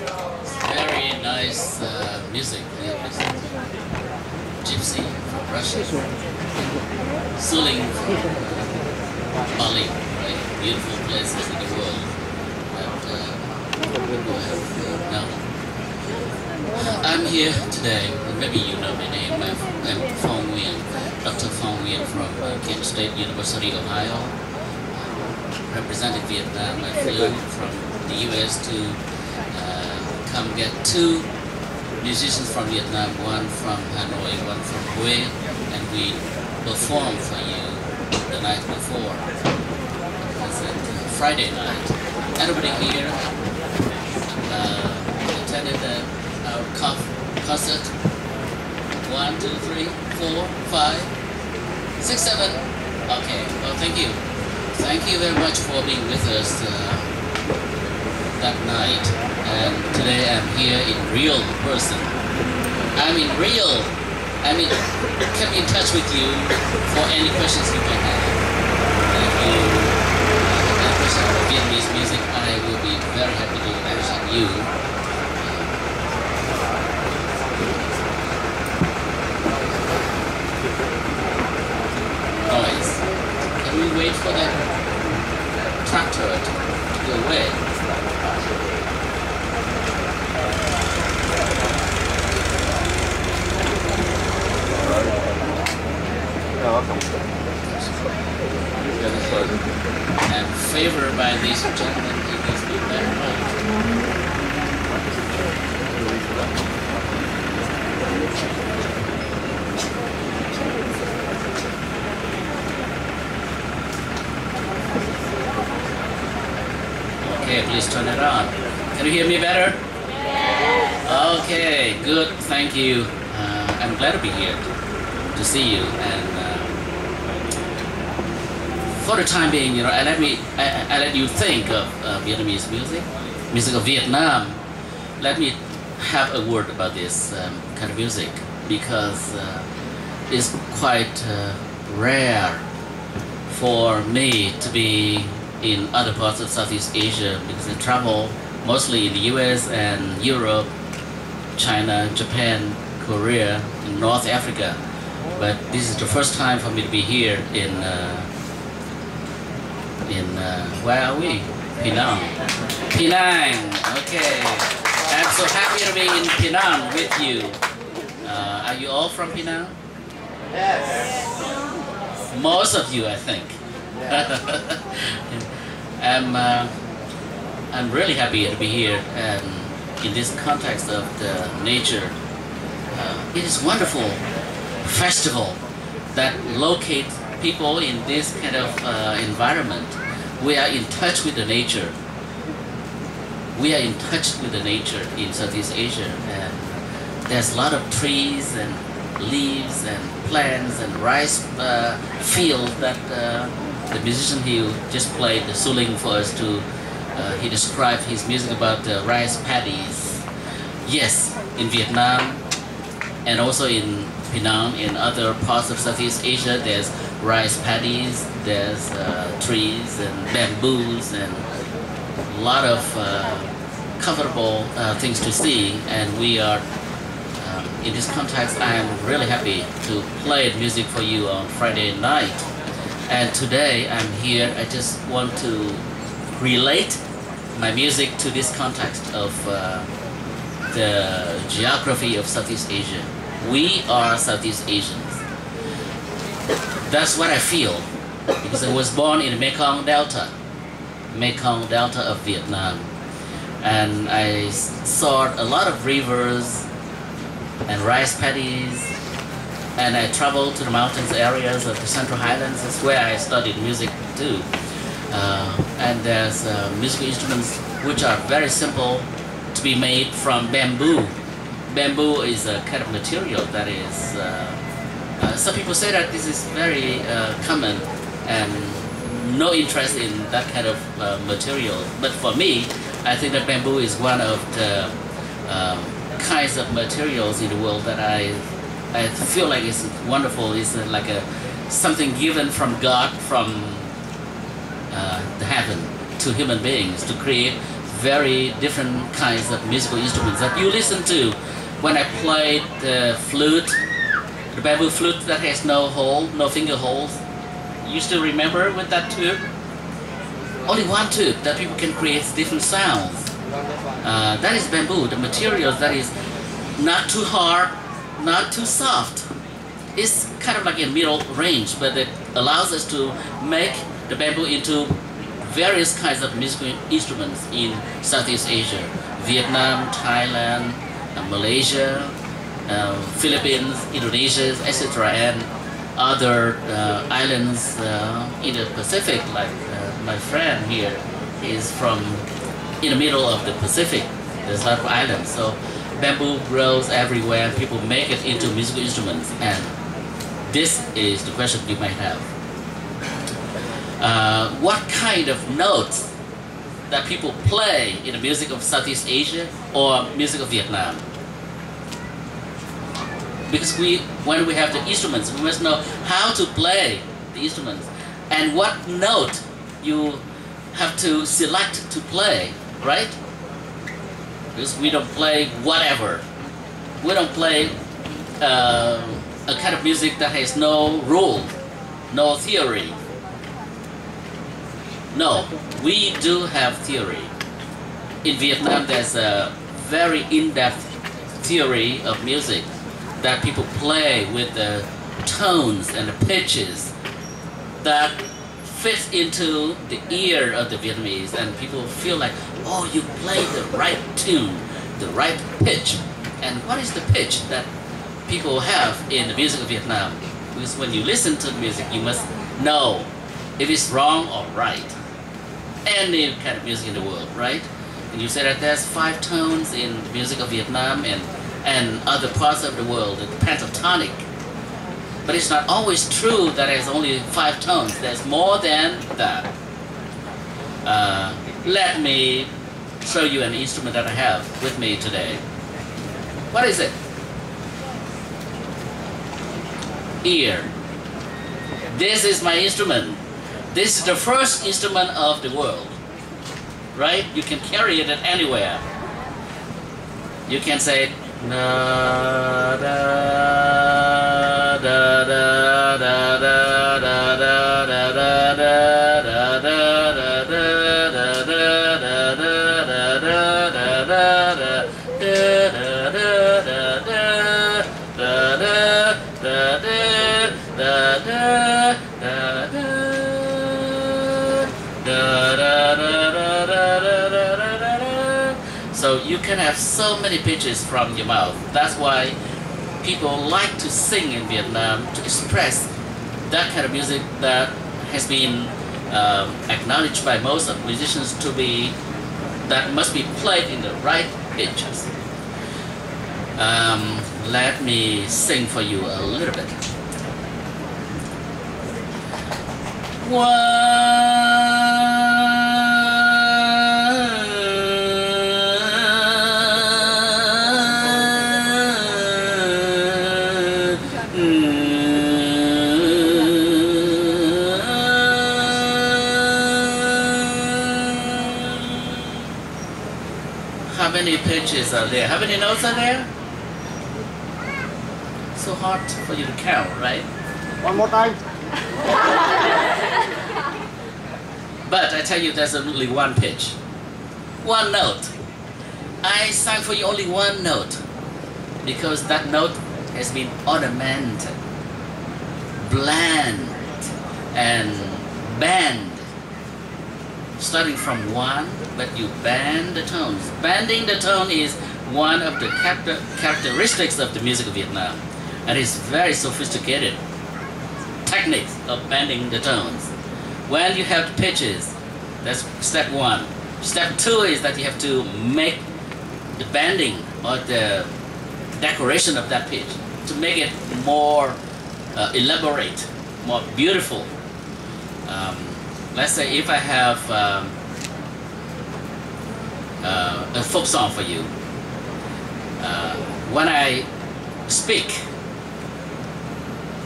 Very nice music. Gypsy from Russia, Suling from Bali, right? Beautiful places in the world that people have known. I'm here today, maybe you know my name, I'm Phong Nguyen, Dr. Phong Nguyen from Kent State University, Ohio. Represented Vietnam. I flew from the US to come get two musicians from Vietnam, one from Hanoi, one from Hue, and we performed for you the night before. It was Friday night. Everybody here attended our concert. 1, 2, 3, 4, 5, 6, 7. Okay, well, thank you. Thank you very much for being with us that night. And today I'm here in real person. I'm in real. I mean, can be in touch with you for any questions you might have. If you have any questions about Vietnamese music, I will be very happy to answer you. Noise. Can we wait for that tractor to go away? I'm favored by these gentlemen in this big Okay, please turn it on. Can you hear me better? Yes. Okay, good. Thank you. I'm glad to be here to see you. And for the time being, I let you think of Vietnamese music of Vietnam. Let me have a word about this kind of music because it's quite rare for me to be in other parts of Southeast Asia because I travel mostly in the US and Europe, China, Japan, Korea, and North Africa. But this is the first time for me to be here in where are we? Penang. Penang. Okay. I'm so happy to be in Penang with you. Are you all from Penang? Yes. Most of you, I think. I'm really happy to be here and in this context of the nature. It is wonderful festival that locates people in this kind of environment. We are in touch with the nature. We are in touch with the nature in Southeast Asia, and there's a lot of trees and leaves and plants and rice fields that the musician he just played the suling for us to. He described his music about the rice paddies. Yes, in Vietnam and also in Penang, in other parts of Southeast Asia, there's rice paddies, there's trees and bamboos and a lot of comfortable things to see. And we are, in this context, I am really happy to play music for you on Friday night. And today I'm here, I just want to relate my music to this context of the geography of Southeast Asia. We are Southeast Asians. That's what I feel because I was born in the Mekong Delta of Vietnam, and I saw a lot of rivers and rice paddies, and I traveled to the mountains areas of the Central Highlands. That's where I studied music too. And there's musical instruments which are very simple to be made from bamboo. Bamboo is a kind of material that is, some people say that this is very common and no interest in that kind of material. But for me, I think that bamboo is one of the kinds of materials in the world that I feel like it's wonderful. It's like something given from God, from the heaven to human beings to create very different kinds of musical instruments that you listen to. When I played the flute, the bamboo flute that has no hole, no finger holes, you still remember with that tube? Only one tube that people can create different sounds. That is bamboo, the material that is not too hard, not too soft. It's kind of like a middle range, but it allows us to make the bamboo into various kinds of musical instruments in Southeast Asia. Vietnam, Thailand, Malaysia, Philippines, Indonesia, etc. and other islands in the Pacific, like my friend here is from in the middle of the Pacific. There's a lot of islands, so bamboo grows everywhere. People make it into musical instruments, and this is the question you might have. What kind of notes that people play in the music of Southeast Asia or music of Vietnam? Because when we have the instruments, we must know how to play the instruments and what note you have to select to play, right? Because we don't play whatever. We don't play a kind of music that has no rule, no theory. No, we do have theory. In Vietnam, there's a very in-depth theory of music that people play with the tones and the pitches that fits into the ear of the Vietnamese, and people feel like, oh, you play the right tune, the right pitch. And what is the pitch that people have in the music of Vietnam? Because when you listen to the music, you must know if it's wrong or right. Any kind of music in the world, right? And you say that there's 5 tones in the music of Vietnam and other parts of the world, the pentatonic. But it's not always true that there's only 5 tones. There's more than that. Let me show you an instrument that I have with me today. What is it? Ear. This is my instrument. This is the first instrument of the world, right? You can carry it anywhere. You can say da da da da da da da da da da So you can have so many pitches from your mouth. That's why people like to sing in Vietnam, to express that kind of music that has been acknowledged by most of musicians to be, that must be played in the right pitches. Let me sing for you a little bit. How many pitches are there? How many notes are there? So hard for you to count, right? One more time. But I tell you, there's only one pitch. One note. I sang for you only one note because that note has been ornamented, bland, and bend. Starting from one, but you bend the tones. Bending the tone is one of the characteristics of the music of Vietnam, and it's very sophisticated techniques of bending the tones. When you have the pitches, that's step 1. Step 2 is that you have to make the bending or the decoration of that pitch to make it more elaborate, more beautiful. Let's say if I have a folk song for you, when I speak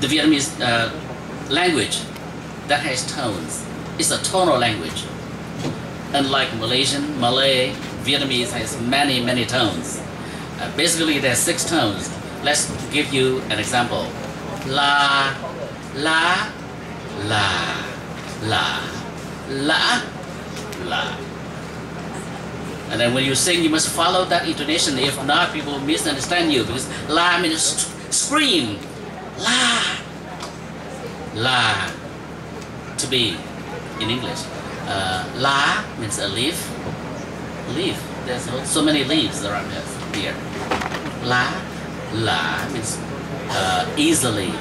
the Vietnamese language that has tones, it's a tonal language. unlike Malaysian, Malay, Vietnamese has many tones. Basically, there's 6 tones. Let's give you an example. La, la, la, la, la, la. And then when you sing, you must follow that intonation. If not, people will misunderstand you because la means scream. La, la, to be in English. La means a leaf. Leaf. There's so many leaves around us here. La, la means easily.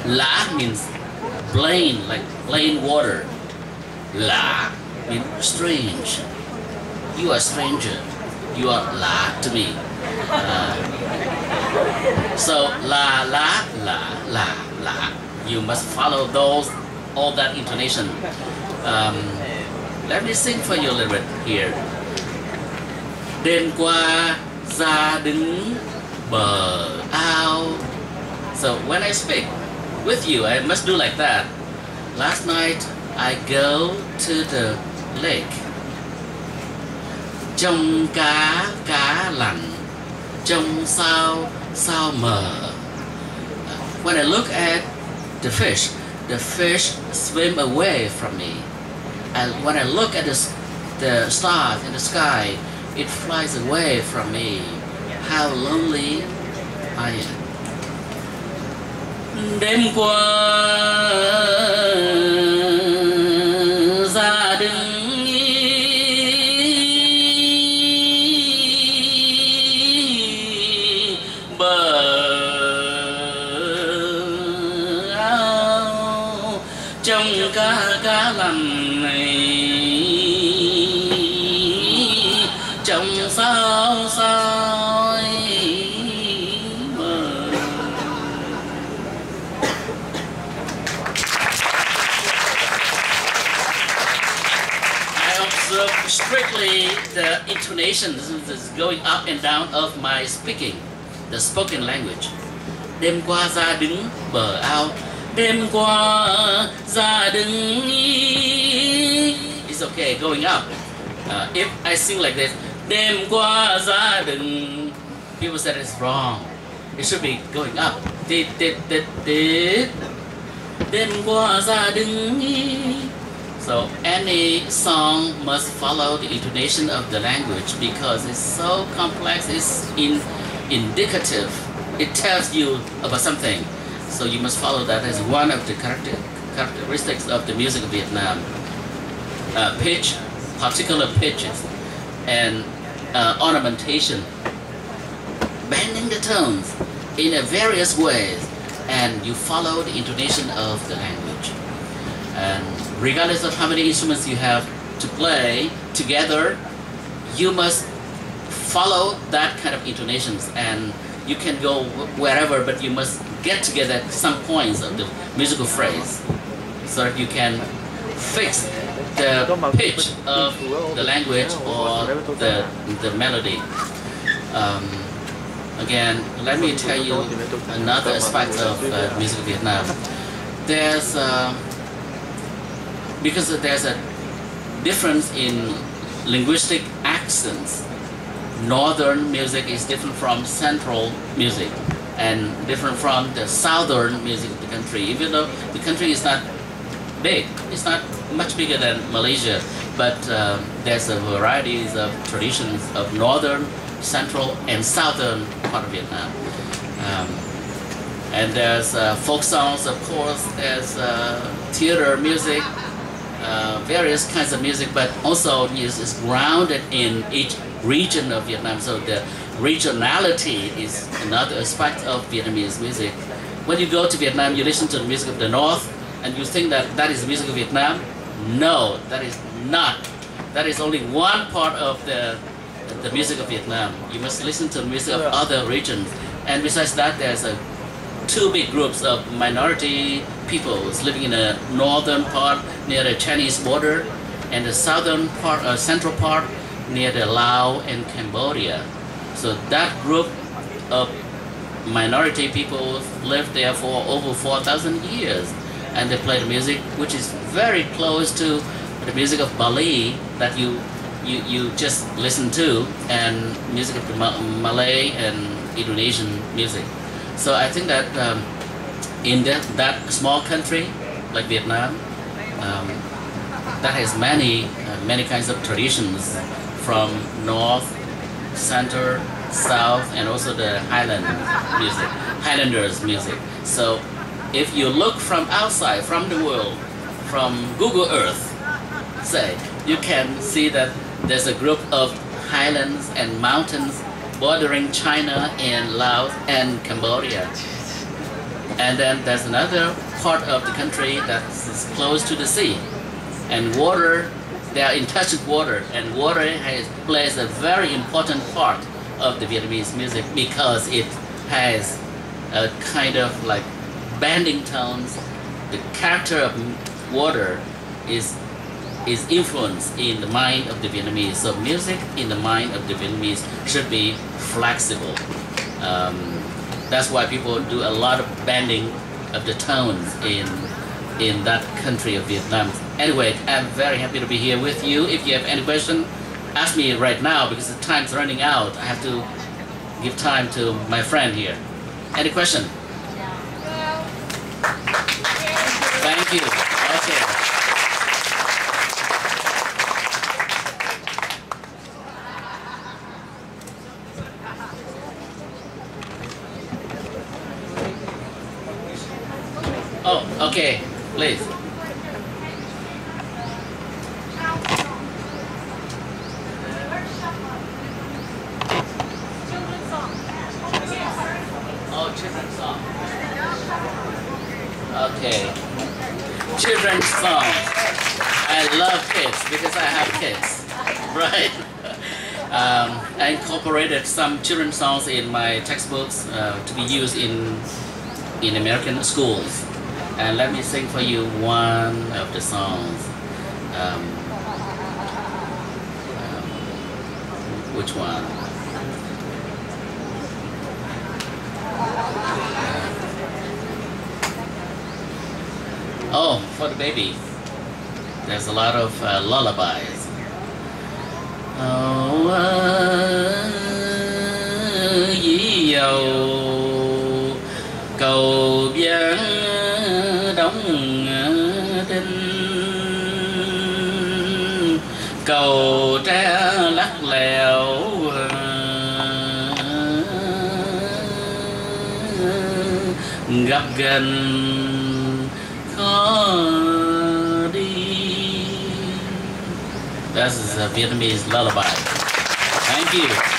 La means plain, like plain water. La means strange. You are a stranger. You are la to me. So la la la la la. You must follow all that intonation. Let me sing for you a little bit here. Đêm qua ra đứng bờ ao. So when I speak with you, I must do like that. Last night I go to the lake. Trông cá lặn, trông sao mờ. When I look at the fish swim away from me. And when I look at the stars in the sky, it flies away from me. How lonely I am. Đêm qua ra đứng bờ ao trông cá lằn này trông sao mờ. I observe strictly the intonation that's going up and down of my speaking, the spoken language. Đêm qua ra đứng bờ ao. Đêm qua ra đứng. It's okay, going up. If I sing like this, đêm qua ra đứng, people said it's wrong. It should be going up. Đêm qua ra đứng. So any song must follow the intonation of the language because it's so complex. It's indicative. It tells you about something. So you must follow that as one of the characteristics of the music of Vietnam. Pitch, particular pitches, and ornamentation, bending the tones in a various ways, and you follow the intonation of the language. And regardless of how many instruments you have to play together, you must follow that kind of intonations, and you can go wherever, but you must get together at some points of the musical phrase so that you can fix the pitch of the language or the melody. Again, let me tell you another aspect of music of Vietnam. Because there's a difference in linguistic accents. Northern music is different from central music and different from the southern music of the country. Even though the country is not big, it's not much bigger than Malaysia, but there's a varieties of traditions of northern, central, and southern part of Vietnam. And there's folk songs, of course, there's theater music, various kinds of music, but also is grounded in each region of Vietnam. So the regionality is another aspect of Vietnamese music. When you go to Vietnam, you listen to the music of the north, and you think that that is the music of Vietnam. No, that is not. That is only one part of the music of Vietnam. You must listen to the music of other regions. And besides that, there's two big groups of minority peoples living in the northern part near the Chinese border, and the southern part, central part near the Laos and Cambodia. So that group of minority people lived there for over 4,000 years, and they play the music which is very close to the music of Bali that you just listen to, and music of the Malay and Indonesian music. So I think that in that small country like Vietnam, that has many kinds of traditions, from north, center, south, and also the Highlanders music. So if you look from outside, from the world, from Google Earth, say, you can see that there's a group of highlands and mountains bordering China and Laos and Cambodia. And then there's another part of the country that's close to the sea. And water, they are in touch with water, and water plays a very important part of the Vietnamese music, because it has a kind of like bending tones. The character of water is influenced in the mind of the Vietnamese. So music in the mind of the Vietnamese should be flexible. That's why people do a lot of bending of the tones in that country of Vietnam. Anyway, I'm very happy to be here with you. If you have any question, ask me right now, because the time's running out. I have to give time to my friend here. Any question? Thank you. Okay. Oh, okay, please. Oh, children's song. Okay. Children's songs. I love kids because I have kids, right? I incorporated some children's songs in my textbooks to be used in American schools. And let me sing for you one of the songs. Which one? Oh, for the baby. There's a lot of lullabies. Oh, cầu vắng đóng đinh, cầu tre lắc lèo, gặp gần khó đi. That's a Vietnamese lullaby. Thank you.